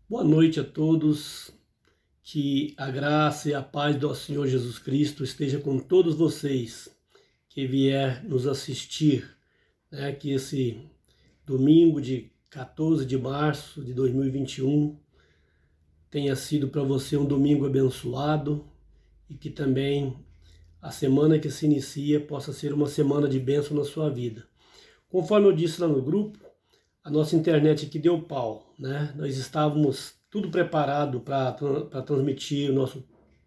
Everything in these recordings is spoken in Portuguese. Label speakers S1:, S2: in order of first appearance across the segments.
S1: Boa noite a todos, que a graça e a paz do Senhor Jesus Cristo esteja com todos vocês que vier nos assistir, né? Que esse domingo de 14 de março de 2021 tenha sido para você um domingo abençoado e que também a semana que se inicia possa ser uma semana de bênção na sua vida. Conforme eu disse lá no grupo, a nossa internet aqui deu pau, né? Nós estávamos tudo preparado para transmitir o nosso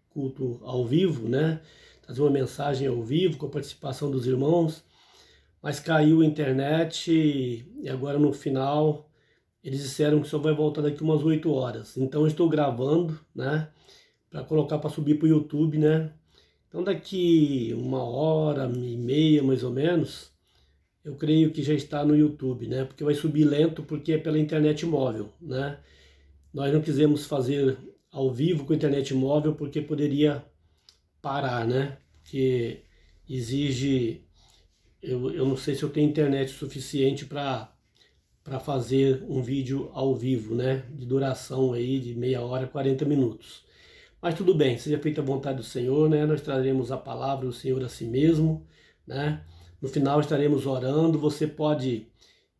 S1: culto ao vivo, né? Trazer uma mensagem ao vivo com a participação dos irmãos, mas caiu a internet e agora no final eles disseram que só vai voltar daqui umas 8 horas. Então eu estou gravando, né? Para colocar para subir para o YouTube, né? Então daqui 1h30 mais ou menos, eu creio que já está no YouTube, né? Porque vai subir lento porque é pela internet móvel, né? Nós não quisemos fazer ao vivo com a internet móvel porque poderia parar, né? Porque exige, eu não sei se eu tenho internet suficiente para fazer um vídeo ao vivo, né? De duração aí de meia hora, 40 minutos. Mas tudo bem, seja feita a vontade do Senhor, né? Nós traremos a palavra do Senhor a si mesmo, né? No final estaremos orando. Você pode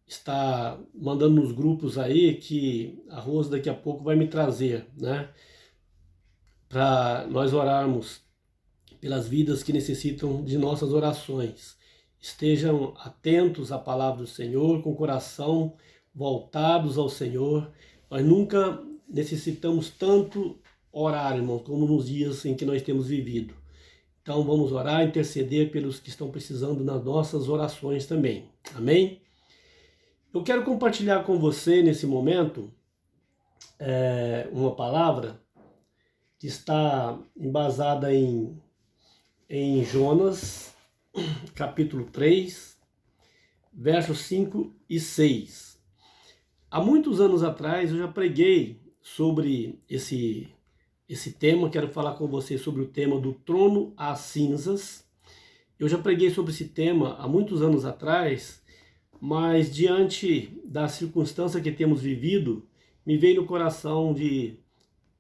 S1: estar mandando nos grupos aí que a Rose daqui a pouco vai me trazer, né? Para nós orarmos pelas vidas que necessitam de nossas orações. Estejam atentos à palavra do Senhor, com o coração voltados ao Senhor. Nós nunca necessitamos tanto orar, irmãos, como nos dias em que nós temos vivido. Então vamos orar, interceder pelos que estão precisando nas nossas orações também. Amém? Eu quero compartilhar com você nesse momento uma palavra que está embasada em Jonas, capítulo 3, versos 5 e 6. Há muitos anos atrás eu já preguei sobre esse tema. Quero falar com você sobre o tema do trono às cinzas. Eu já preguei sobre esse tema há muitos anos atrás, mas diante da circunstância que temos vivido, me veio no coração de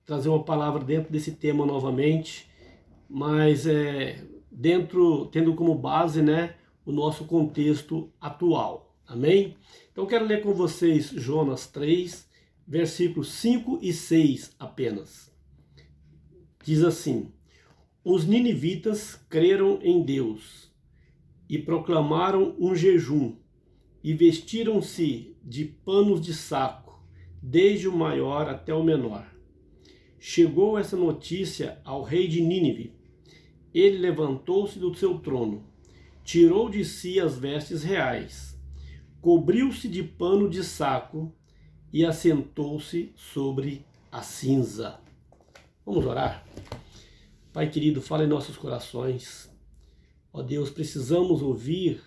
S1: trazer uma palavra dentro desse tema novamente, mas tendo como base, né, o nosso contexto atual. Amém? Então quero ler com vocês Jonas 3, versículos 5 e 6 apenas. Diz assim: os ninivitas creram em Deus e proclamaram um jejum e vestiram-se de panos de saco, desde o maior até o menor. Chegou essa notícia ao rei de Nínive. Ele levantou-se do seu trono, tirou de si as vestes reais, cobriu-se de pano de saco e assentou-se sobre a cinza. Vamos orar? Pai querido, fala em nossos corações. Ó Deus, precisamos ouvir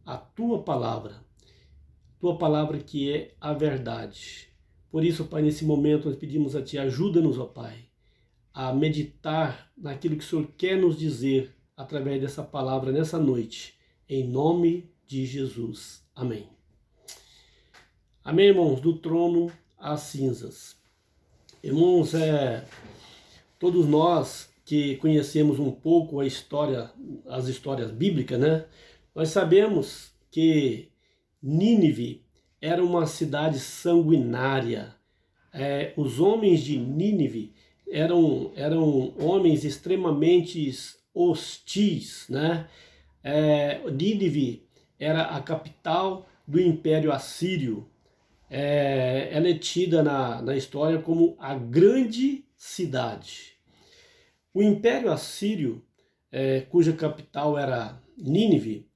S1: a Tua palavra que é a verdade. Por isso, Pai, nesse momento nós pedimos a Ti, ajuda-nos, ó Pai, a meditar naquilo que o Senhor quer nos dizer através dessa palavra nessa noite, em nome de Jesus. Amém. Amém, irmãos, do trono às cinzas. Irmãos, todos nós que conhecemos um pouco as histórias bíblicas, né? Nós sabemos que Nínive era uma cidade sanguinária. Os homens de Nínive eram homens extremamente hostis, né? Nínive era a capital do Império Assírio. Ela é tida na história como a grande cidade. O Império Assírio, cuja capital era Nínive,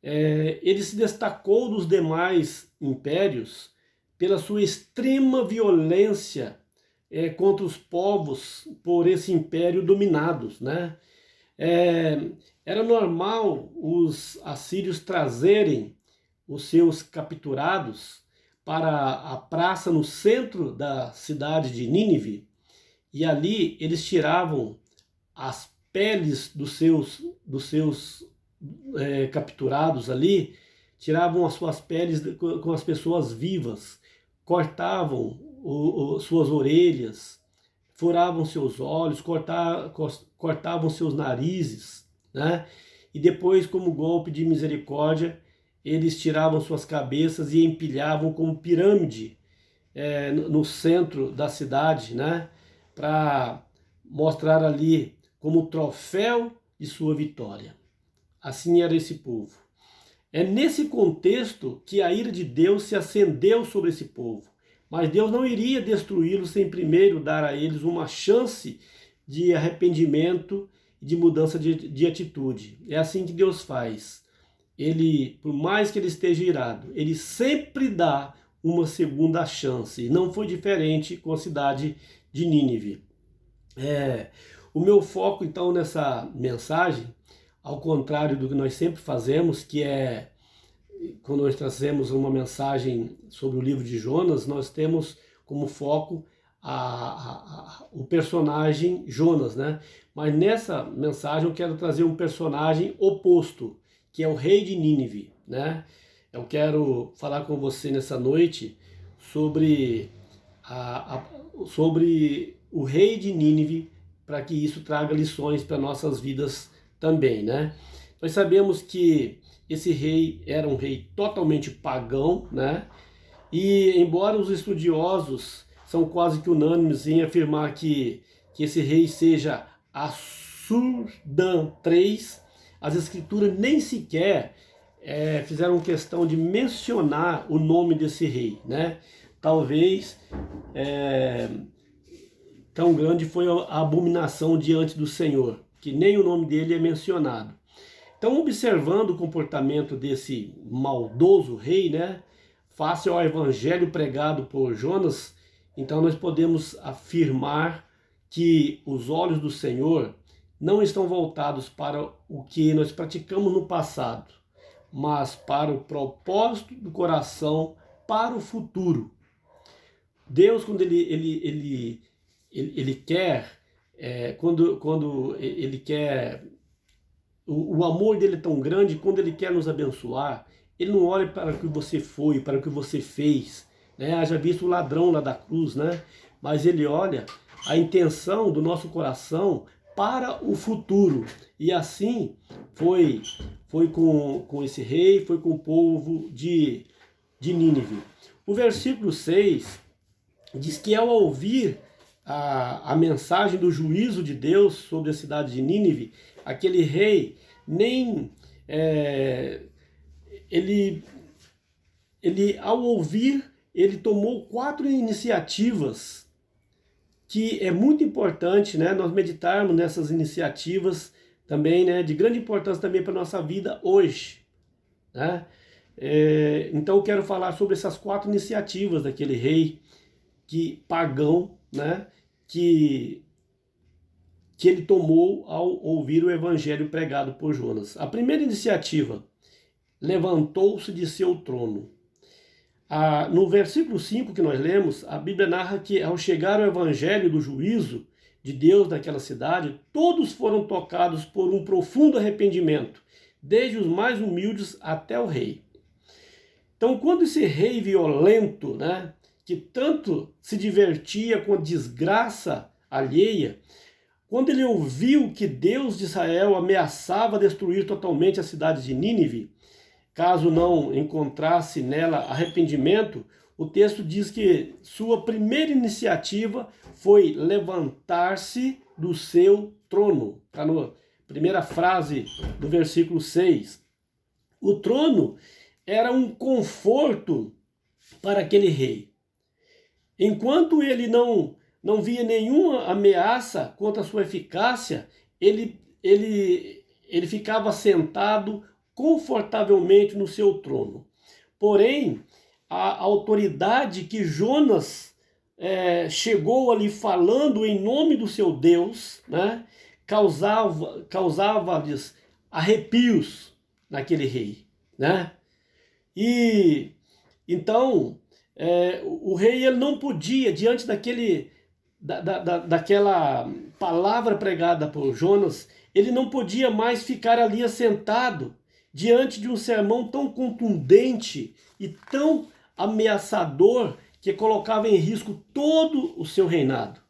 S1: ele se destacou dos demais impérios pela sua extrema violência contra os povos por esse império dominados, né? Era normal os assírios trazerem os seus capturados para a praça no centro da cidade de Nínive, e ali eles tiravam as peles dos seus capturados ali, tiravam as suas peles com as pessoas vivas, cortavam suas orelhas, furavam seus olhos, cortavam seus narizes, né? E depois, como golpe de misericórdia, eles tiravam suas cabeças e empilhavam como pirâmide no centro da cidade, né? Para mostrar ali como troféu de sua vitória. Assim era esse povo. É nesse contexto que a ira de Deus se acendeu sobre esse povo. Mas Deus não iria destruí-los sem primeiro dar a eles uma chance de arrependimento e de mudança de atitude. É assim que Deus faz. Ele, por mais que ele esteja irado, ele sempre dá uma segunda chance. Não foi diferente com a cidade de Nínive. O meu foco, então, nessa mensagem, ao contrário do que nós sempre fazemos, que é quando nós trazemos uma mensagem sobre o livro de Jonas, nós temos como foco o personagem Jonas, né? Mas nessa mensagem eu quero trazer um personagem oposto, que é o rei de Nínive, né? Eu quero falar com você nessa noite sobre, sobre o rei de Nínive, para que isso traga lições para nossas vidas também, né? Nós sabemos que esse rei era um rei totalmente pagão, né? E embora os estudiosos são quase que unânimes em afirmar que esse rei seja Assur-dan III, as escrituras nem sequer fizeram questão de mencionar o nome desse rei, né? Talvez tão grande foi a abominação diante do Senhor, que nem o nome dele é mencionado. Então, observando o comportamento desse maldoso rei, né, face ao evangelho pregado por Jonas, então nós podemos afirmar que os olhos do Senhor não estão voltados para o que nós praticamos no passado, mas para o propósito do coração para o futuro. Deus, quando ele quer, quando ele quer, o amor dele é tão grande, quando ele quer nos abençoar, ele não olha para o que você foi, para o que você fez, né? Haja visto o ladrão lá da cruz, né? Mas ele olha a intenção do nosso coração para o futuro. E assim foi com esse rei, foi com o povo de Nínive. O versículo 6 diz que ao ouvir a mensagem do juízo de Deus sobre a cidade de Nínive, aquele rei ele ao ouvir, ele tomou 4 iniciativas, que é muito importante, né, nós meditarmos nessas iniciativas também, né, de grande importância também para a nossa vida hoje, né? Então eu quero falar sobre essas 4 iniciativas daquele rei pagão, né, que ele tomou ao ouvir o evangelho pregado por Jonas. A primeira iniciativa: levantou-se de seu trono. No versículo 5 que nós lemos, a Bíblia narra que ao chegar o evangelho do juízo de Deus naquela cidade, todos foram tocados por um profundo arrependimento, desde os mais humildes até o rei. Então, quando esse rei violento, né, que tanto se divertia com a desgraça alheia, quando ele ouviu que Deus de Israel ameaçava destruir totalmente a cidade de Nínive, caso não encontrasse nela arrependimento, o texto diz que sua primeira iniciativa foi levantar-se do seu trono. Está na primeira frase do versículo 6. O trono era um conforto para aquele rei. Enquanto ele não via nenhuma ameaça contra a sua eficácia, ele ficava sentado confortavelmente no seu trono. Porém, a autoridade que Jonas chegou ali falando em nome do seu Deus, né, causava-lhes arrepios naquele rei, né? E então o rei ele não podia, diante daquela palavra pregada por Jonas, ele não podia mais ficar ali assentado diante de um sermão tão contundente e tão ameaçador que colocava em risco todo o seu reinado.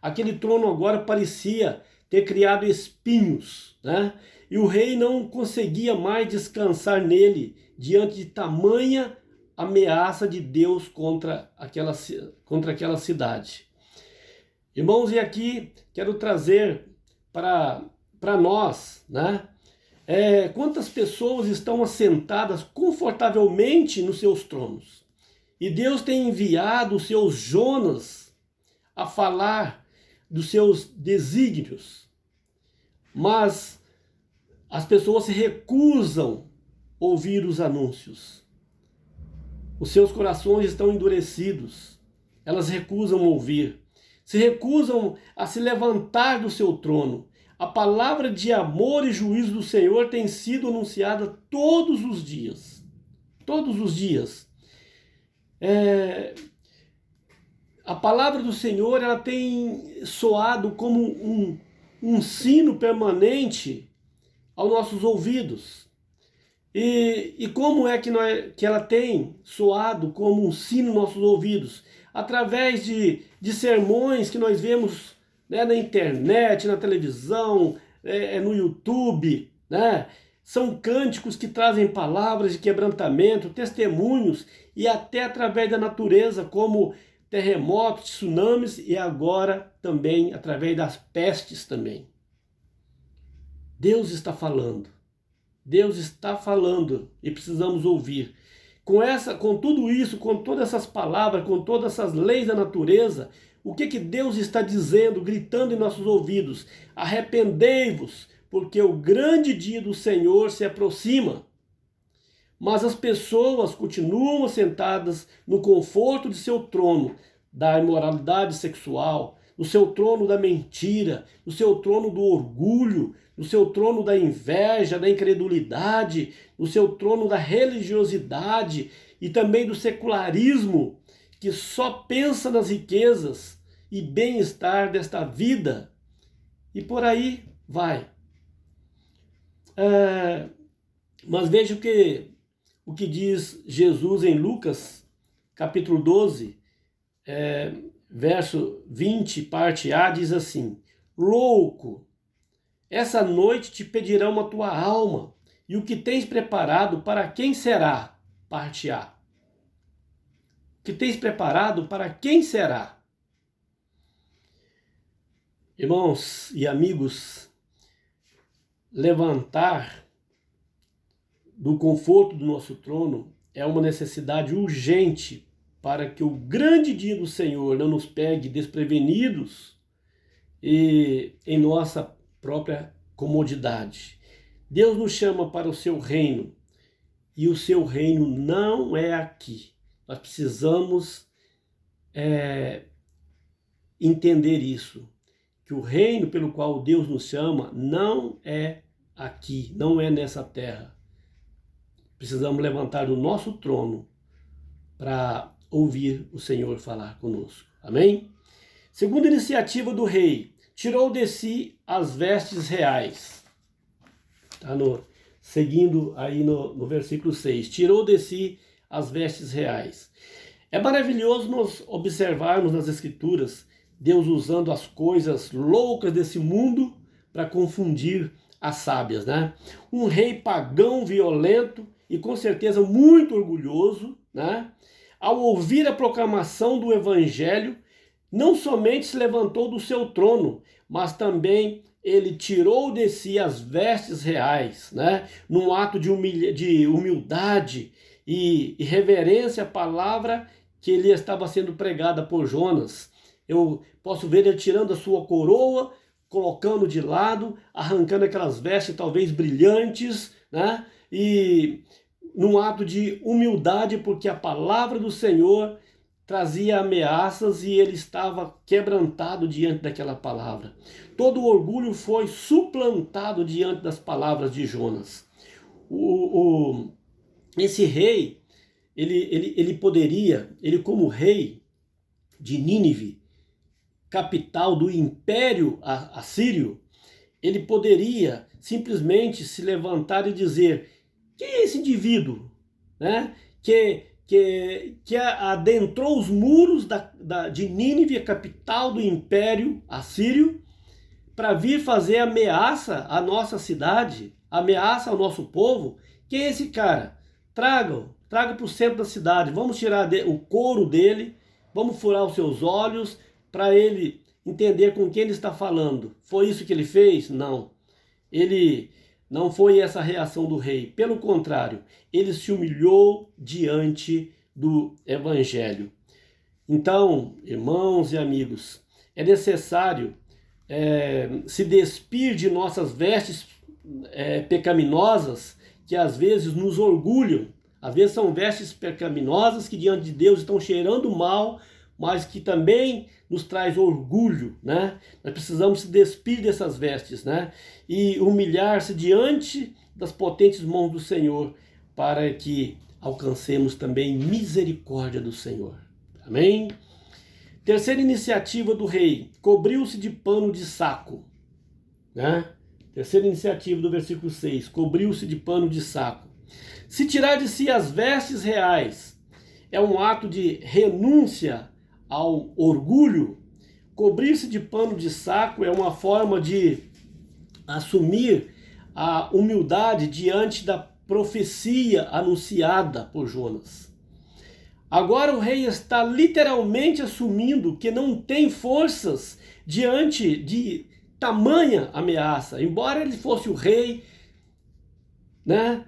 S1: Aquele trono agora parecia ter criado espinhos, né? E o rei não conseguia mais descansar nele diante de tamanha ameaça de Deus contra aquela cidade. Irmãos, e aqui quero trazer para nós, né? Quantas pessoas estão assentadas confortavelmente nos seus tronos? E Deus tem enviado os seus Jonas a falar dos seus desígnios, mas as pessoas se recusam a ouvir os anúncios. Os seus corações estão endurecidos, elas recusam ouvir, se recusam a se levantar do seu trono. A palavra de amor e juízo do Senhor tem sido anunciada todos os dias. Todos os dias. A palavra do Senhor, ela tem soado como um sino permanente aos nossos ouvidos. E como é que ela tem soado como um sino nos nossos ouvidos? Através de sermões que nós vemos, né, na internet, na televisão, no YouTube, né? São cânticos que trazem palavras de quebrantamento, testemunhos e até através da natureza, como terremotos, tsunamis e agora também através das pestes também. Deus está falando. Deus está falando e precisamos ouvir. Com tudo isso, com todas essas palavras, com todas essas leis da natureza, o que Deus está dizendo, gritando em nossos ouvidos? Arrependei-vos, porque o grande dia do Senhor se aproxima. Mas as pessoas continuam sentadas no conforto de seu trono da imoralidade sexual, no seu trono da mentira, no seu trono do orgulho, no seu trono da inveja, da incredulidade, no seu trono da religiosidade e também do secularismo, que só pensa nas riquezas e bem-estar desta vida. E por aí vai. Mas veja o que diz Jesus em Lucas, capítulo 12, verso 20, parte A, diz assim: louco, essa noite te pedirão a tua alma, e o que tens preparado para quem será? Parte A. O que tens preparado para quem será? Irmãos e amigos, levantar do conforto do nosso trono é uma necessidade urgente para que o grande dia do Senhor não nos pegue desprevenidos e em nossa própria comodidade. Deus nos chama para o seu reino e o seu reino não é aqui. Nós precisamos entender isso, que o reino pelo qual Deus nos chama não é aqui, não é nessa terra. Precisamos levantar do nosso trono para ouvir o Senhor falar conosco. Amém? Segunda iniciativa do rei: tirou de si as vestes reais. Está seguindo aí no versículo 6. Tirou de si as vestes reais. É maravilhoso nós observarmos nas Escrituras Deus usando as coisas loucas desse mundo para confundir as sábias, né? Um rei pagão, violento e com certeza muito orgulhoso, né? Ao ouvir a proclamação do evangelho, não somente se levantou do seu trono, mas também ele tirou de si as vestes reais, né? Num ato de humildade e reverência à palavra que lhe estava sendo pregada por Jonas. Eu posso ver ele tirando a sua coroa, colocando de lado, arrancando aquelas vestes talvez brilhantes, né? E num ato de humildade, porque a palavra do Senhor trazia ameaças e ele estava quebrantado diante daquela palavra. Todo o orgulho foi suplantado diante das palavras de Jonas. Esse rei, ele poderia, ele como rei de Nínive, capital do império assírio, ele poderia simplesmente se levantar e dizer: quem é esse indivíduo, né, que que adentrou os muros de Nínive, a capital do Império Assírio, para vir fazer ameaça à nossa cidade, ameaça ao nosso povo. Quem é esse cara? Traga para o centro da cidade, vamos tirar o couro dele, vamos furar os seus olhos, para ele entender com quem ele está falando. Foi isso que ele fez? Não. Ele não foi essa a reação do rei. Pelo contrário, ele se humilhou diante do evangelho. Então, irmãos e amigos, é necessário se despir de nossas vestes pecaminosas, que às vezes nos orgulham. Às vezes são vestes pecaminosas que diante de Deus estão cheirando mal, mas que também nos traz orgulho, né? Nós precisamos se despir dessas vestes, né? E humilhar-se diante das potentes mãos do Senhor, para que alcancemos também misericórdia do Senhor. Amém? Terceira iniciativa do rei, cobriu-se de pano de saco, né? Terceira iniciativa do versículo 6, cobriu-se de pano de saco. Se tirar de si as vestes reais é um ato de renúncia ao orgulho, cobrir-se de pano de saco é uma forma de assumir a humildade diante da profecia anunciada por Jonas. Agora o rei está literalmente assumindo que não tem forças diante de tamanha ameaça. Embora ele fosse o rei, né,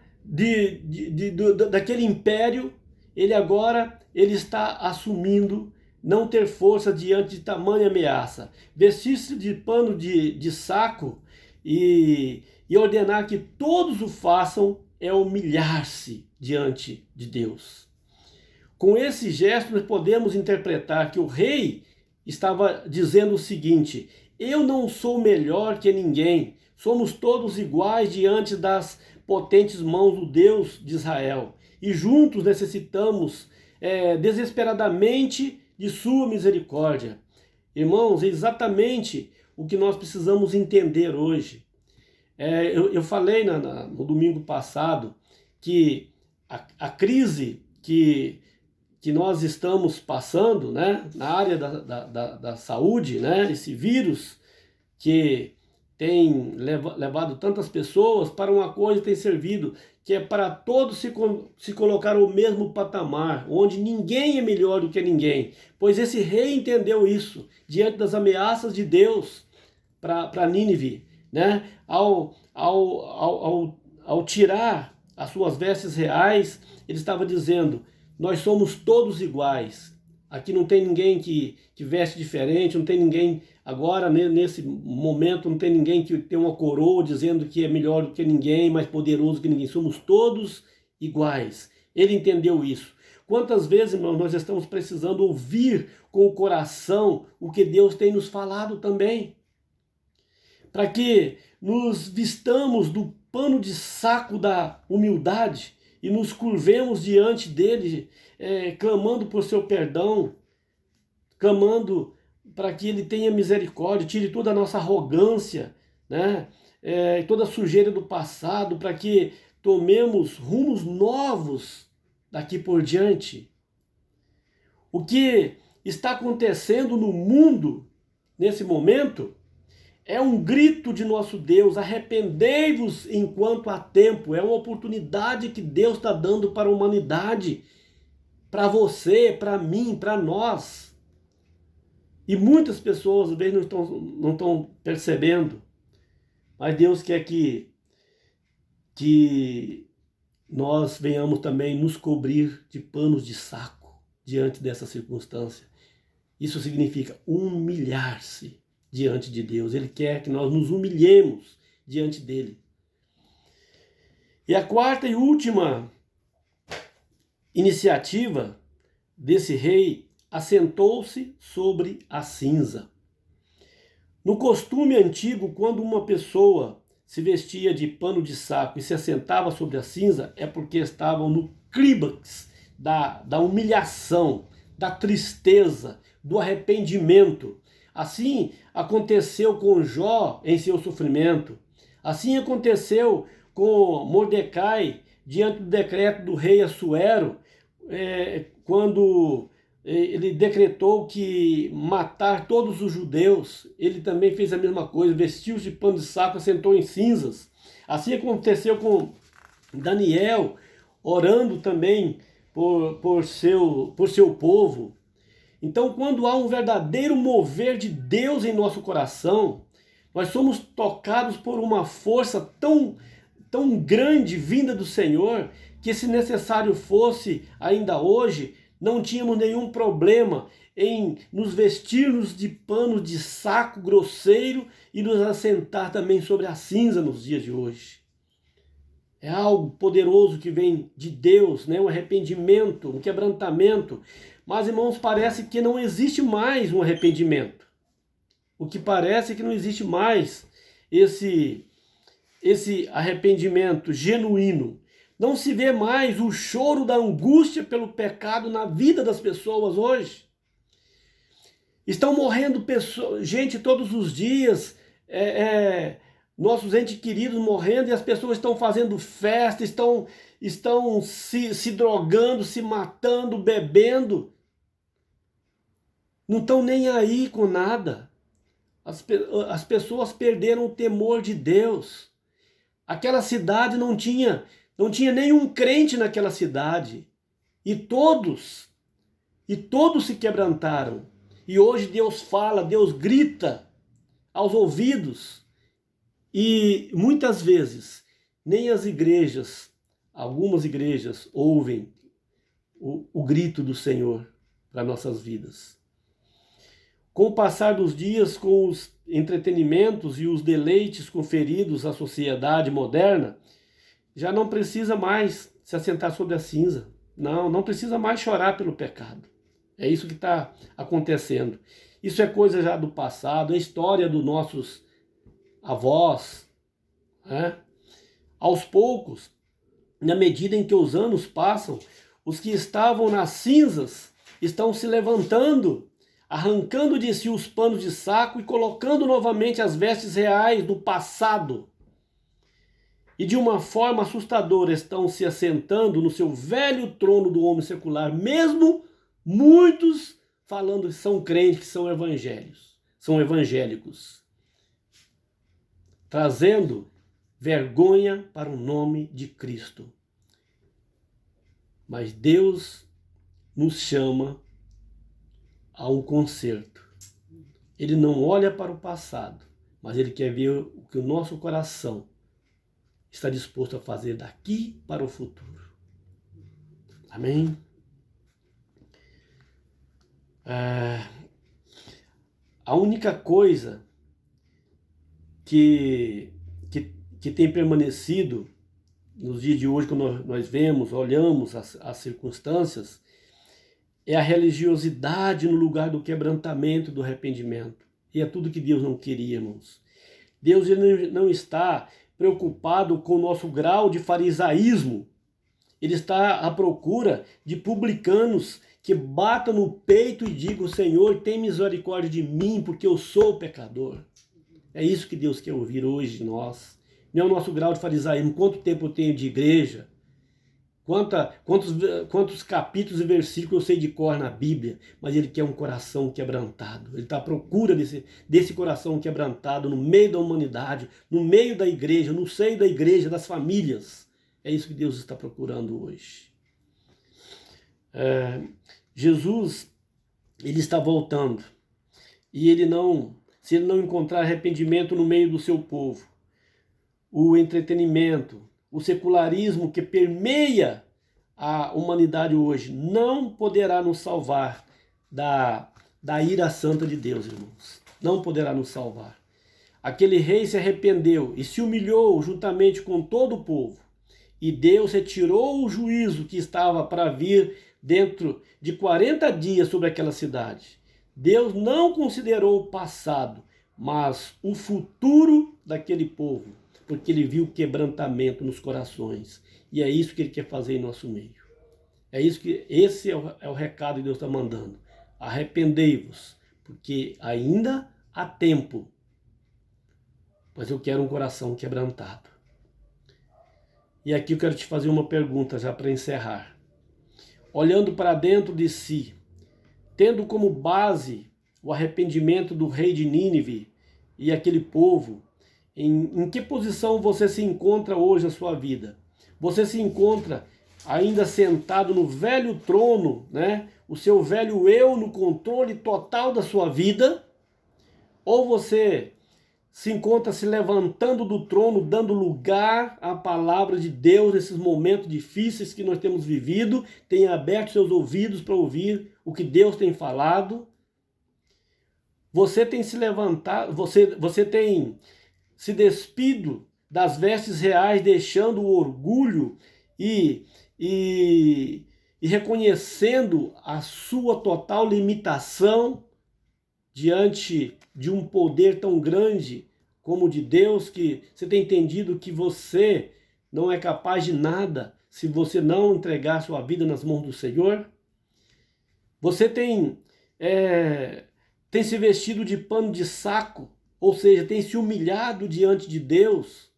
S1: daquele império, ele está assumindo não ter força diante de tamanha ameaça. Vestir-se de pano de saco e ordenar que todos o façam é humilhar-se diante de Deus. Com esse gesto, nós podemos interpretar que o rei estava dizendo o seguinte: eu não sou melhor que ninguém, somos todos iguais diante das potentes mãos do Deus de Israel, e juntos necessitamos desesperadamente de sua misericórdia. Irmãos, é exatamente o que nós precisamos entender hoje. Eu falei no domingo passado que a crise que nós estamos passando, né, na área da saúde, né, esse vírus que tem levado tantas pessoas para uma coisa, tem servido, que é para todos se colocar ao mesmo patamar, onde ninguém é melhor do que ninguém. Pois esse rei entendeu isso diante das ameaças de Deus para Nínive, né? Ao tirar as suas vestes reais, ele estava dizendo: nós somos todos iguais. Aqui não tem ninguém que veste diferente, não tem ninguém agora, nesse momento, não tem ninguém que tem uma coroa dizendo que é melhor do que ninguém, mais poderoso que ninguém. Somos todos iguais. Ele entendeu isso. Quantas vezes, irmãos, nós estamos precisando ouvir com o coração o que Deus tem nos falado também, para que nos vistamos do pano de saco da humildade e nos curvemos diante dele, clamando por seu perdão, clamando para que ele tenha misericórdia, tire toda a nossa arrogância, né? Toda a sujeira do passado, para que tomemos rumos novos daqui por diante. O que está acontecendo no mundo nesse momento é um grito de nosso Deus: arrependei-vos enquanto há tempo. É uma oportunidade que Deus está dando para a humanidade, para você, para mim, para nós. E muitas pessoas às vezes não estão percebendo, mas Deus quer que nós venhamos também nos cobrir de panos de saco diante dessa circunstância. Isso significa humilhar-se diante de Deus. Ele quer que nós nos humilhemos diante dele. E a quarta e última iniciativa desse rei: assentou-se sobre a cinza. No costume antigo, quando uma pessoa se vestia de pano de saco e se assentava sobre a cinza, é porque estavam no clímax da humilhação, da tristeza, do arrependimento. Assim aconteceu com Jó em seu sofrimento. Assim aconteceu com Mordecai diante do decreto do rei Assuero, quando ele decretou que matar todos os judeus, ele também fez a mesma coisa, vestiu-se de pano de saco, assentou em cinzas. Assim aconteceu com Daniel, orando também por seu povo. Então, quando há um verdadeiro mover de Deus em nosso coração, nós somos tocados por uma força tão grande vinda do Senhor, que se necessário fosse ainda hoje, não tínhamos nenhum problema em nos vestirmos de pano de saco grosseiro e nos assentar também sobre a cinza nos dias de hoje. É algo poderoso que vem de Deus, né? Um arrependimento, um quebrantamento. Mas, irmãos, parece que não existe mais um arrependimento. O que parece é que não existe mais esse arrependimento genuíno. Não se vê mais o choro da angústia pelo pecado na vida das pessoas hoje. Estão morrendo pessoas, gente todos os dias, nossos entes queridos morrendo, e as pessoas estão fazendo festa, estão se drogando, se matando, bebendo. Não estão nem aí com nada. As pessoas perderam o temor de Deus. Aquela cidade não tinha nenhum crente naquela cidade. E todos se quebrantaram. E hoje Deus fala, Deus grita aos ouvidos. E muitas vezes nem as igrejas, algumas igrejas, ouvem o grito do Senhor para nossas vidas. Com o passar dos dias, com os entretenimentos e os deleites conferidos à sociedade moderna, já não precisa mais se assentar sobre a cinza. Não precisa mais chorar pelo pecado. É isso que está acontecendo. Isso é coisa já do passado, é história dos nossos avós. Né? Aos poucos, na medida em que os anos passam, os que estavam nas cinzas estão se levantando, arrancando de si os panos de saco e colocando novamente as vestes reais do passado. E de uma forma assustadora estão se assentando no seu velho trono do homem secular, mesmo muitos falando que são crentes, que são evangélicos, trazendo vergonha para o nome de Cristo. Mas Deus nos chama a um conserto. Ele não olha para o passado, mas Ele quer ver o que o nosso coração está disposto a fazer daqui para o futuro. Amém? A única coisa que tem permanecido nos dias de hoje, quando nós vemos, olhamos as circunstâncias, é a religiosidade no lugar do quebrantamento, do arrependimento. E é tudo que Deus não queria, irmãos. Deus ele não está preocupado com o nosso grau de farisaísmo. Ele está à procura de publicanos que batam no peito e digam: Senhor, tem misericórdia de mim, porque eu sou pecador. É isso que Deus quer ouvir hoje de nós. Não é o nosso grau de farisaísmo. Quanto tempo eu tenho de igreja? Quantos capítulos e versículos eu sei de cor na Bíblia? Mas Ele quer um coração quebrantado. Ele está à procura desse coração quebrantado no meio da humanidade, no meio da igreja, no seio da igreja, das famílias. É isso que Deus está procurando hoje. Jesus, Ele está voltando. E se Ele não encontrar arrependimento no meio do seu povo, o entretenimento, o secularismo que permeia a humanidade hoje não poderá nos salvar da ira santa de Deus, irmãos. Não poderá nos salvar. Aquele rei se arrependeu e se humilhou juntamente com todo o povo. E Deus retirou o juízo que estava para vir dentro de 40 dias sobre aquela cidade. Deus não considerou o passado, mas o futuro daquele povo, porque Ele viu quebrantamento nos corações. E é isso que Ele quer fazer em nosso meio. Esse é o recado que Deus está mandando. Arrependei-vos, porque ainda há tempo. Mas eu quero um coração quebrantado. E aqui eu quero te fazer uma pergunta já para encerrar. olhando para dentro de si, tendo como base o arrependimento do rei de Nínive e aquele povo, em que posição você se encontra hoje na sua vida? Você se encontra ainda sentado no velho trono, né? O seu velho eu no controle total da sua vida? Ou você se encontra se levantando do trono, dando lugar à palavra de Deus nesses momentos difíceis que nós temos vivido, tem aberto seus ouvidos para ouvir o que Deus tem falado? Você tem se levantado, você tem se despido das vestes reais, deixando o orgulho e reconhecendo a sua total limitação diante de um poder tão grande como o de Deus, que você tem entendido que você não é capaz de nada se você não entregar sua vida nas mãos do Senhor? Você tem se vestido de pano de saco, ou seja, tem se humilhado diante de Deus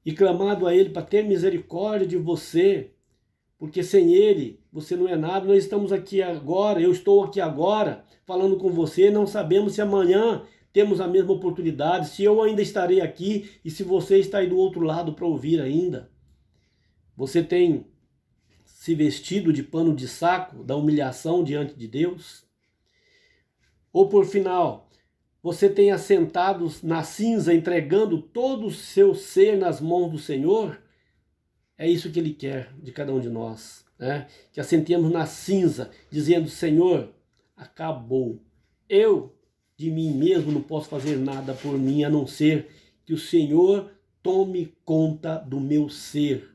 S1: e clamado a Ele para ter misericórdia de você, porque sem Ele você não é nada. Nós estamos aqui agora, eu estou aqui agora falando com você, não sabemos se amanhã temos a mesma oportunidade, se eu ainda estarei aqui e se você está aí do outro lado para ouvir ainda. Você tem se vestido de pano de saco da humilhação diante de Deus? Ou por final, você tem assentado na cinza, entregando todo o seu ser nas mãos do Senhor? É isso que Ele quer de cada um de nós, né? Que assentemos na cinza, dizendo: Senhor, acabou. Eu, de mim mesmo, não posso fazer nada por mim, a não ser que o Senhor tome conta do meu ser.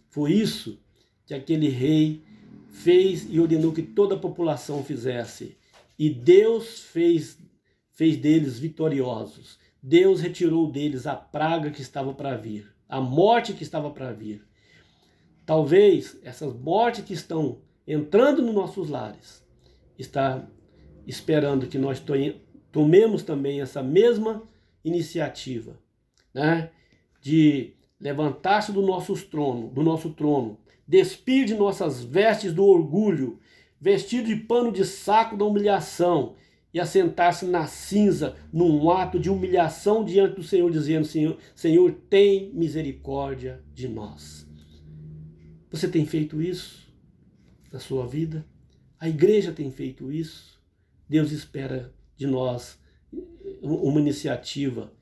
S1: Foi isso que aquele rei fez e ordenou que toda a população fizesse. E Deus fez deles vitoriosos. Deus retirou deles a praga que estava para vir, a morte que estava para vir. Talvez essas mortes que estão entrando nos nossos lares está esperando que nós tomemos também essa mesma iniciativa, né? De levantar-se do nosso trono, despir de nossas vestes do orgulho, vestir de pano de saco da humilhação e assentar-se na cinza, num ato de humilhação diante do Senhor, dizendo: Senhor, tem misericórdia de nós. Você tem feito isso na sua vida? A igreja tem feito isso? Deus espera de nós uma iniciativa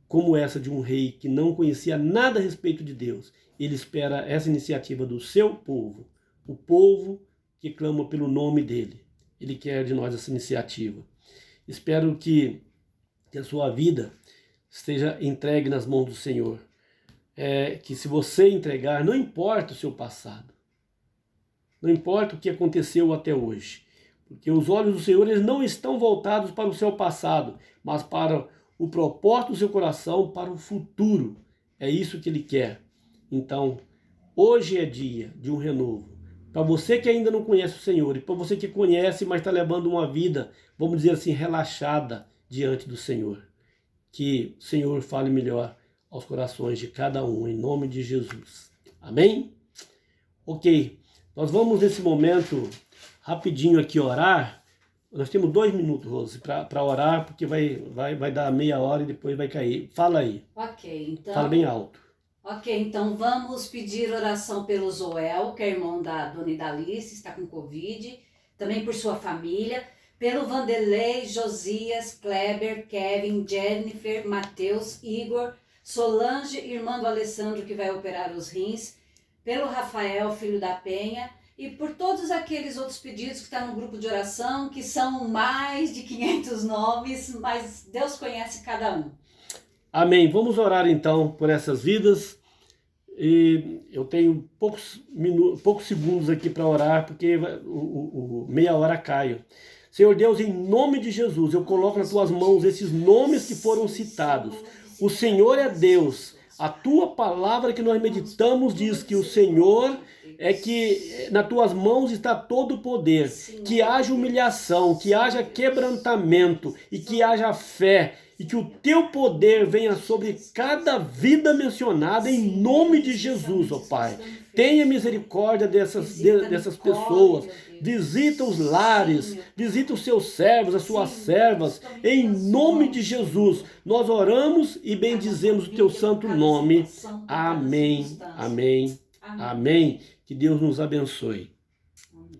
S1: como essa de um rei que não conhecia nada a respeito de Deus. Ele espera essa iniciativa do seu povo, o povo que clama pelo nome dele. Ele quer de nós essa iniciativa. Espero que a sua vida esteja entregue nas mãos do Senhor. Que se você entregar, não importa o seu passado, não importa o que aconteceu até hoje, porque os olhos do Senhor, eles não estão voltados para o seu passado, mas para o propósito do seu coração, para o futuro. É isso que Ele quer. Então, hoje é dia de um renovo. Para você que ainda não conhece o Senhor, e para você que conhece, mas está levando uma vida, vamos dizer assim, relaxada diante do Senhor. Que o Senhor fale melhor aos corações de cada um, em nome de Jesus. Amém? Ok, nós vamos nesse momento rapidinho aqui orar. Nós temos 2 minutos, Rose, para orar, porque vai dar meia hora e depois vai cair. Fala aí.
S2: Ok, então...
S1: Fala bem alto.
S2: Ok, então vamos pedir oração pelo Joel, que é irmão da dona Idalice, está com Covid, também por sua família, pelo Vanderlei, Josias, Kleber, Kevin, Jennifer, Matheus, Igor, Solange, irmã do Alessandro, que vai operar os rins, pelo Rafael, filho da Penha, e por todos aqueles outros pedidos que estão no grupo de oração, que são mais de 500 nomes, mas Deus conhece cada um.
S1: Amém. Vamos orar então por essas vidas. E eu tenho poucos segundos aqui para orar, porque meia hora caio. Senhor Deus, em nome de Jesus, eu coloco nas tuas mãos esses nomes que foram citados. O Senhor é Deus. A tua palavra que nós meditamos diz que o Senhor é que nas tuas mãos está todo o poder. Que haja humilhação, que haja quebrantamento e que haja fé. E que o teu poder venha sobre cada vida mencionada em nome de Jesus, ó Pai. Tenha misericórdia dessas pessoas. Visita os lares, visita os seus servos, as suas servas. Em nome de Jesus, nós oramos e bendizemos o teu santo nome. Amém, amém, amém. Que Deus nos abençoe.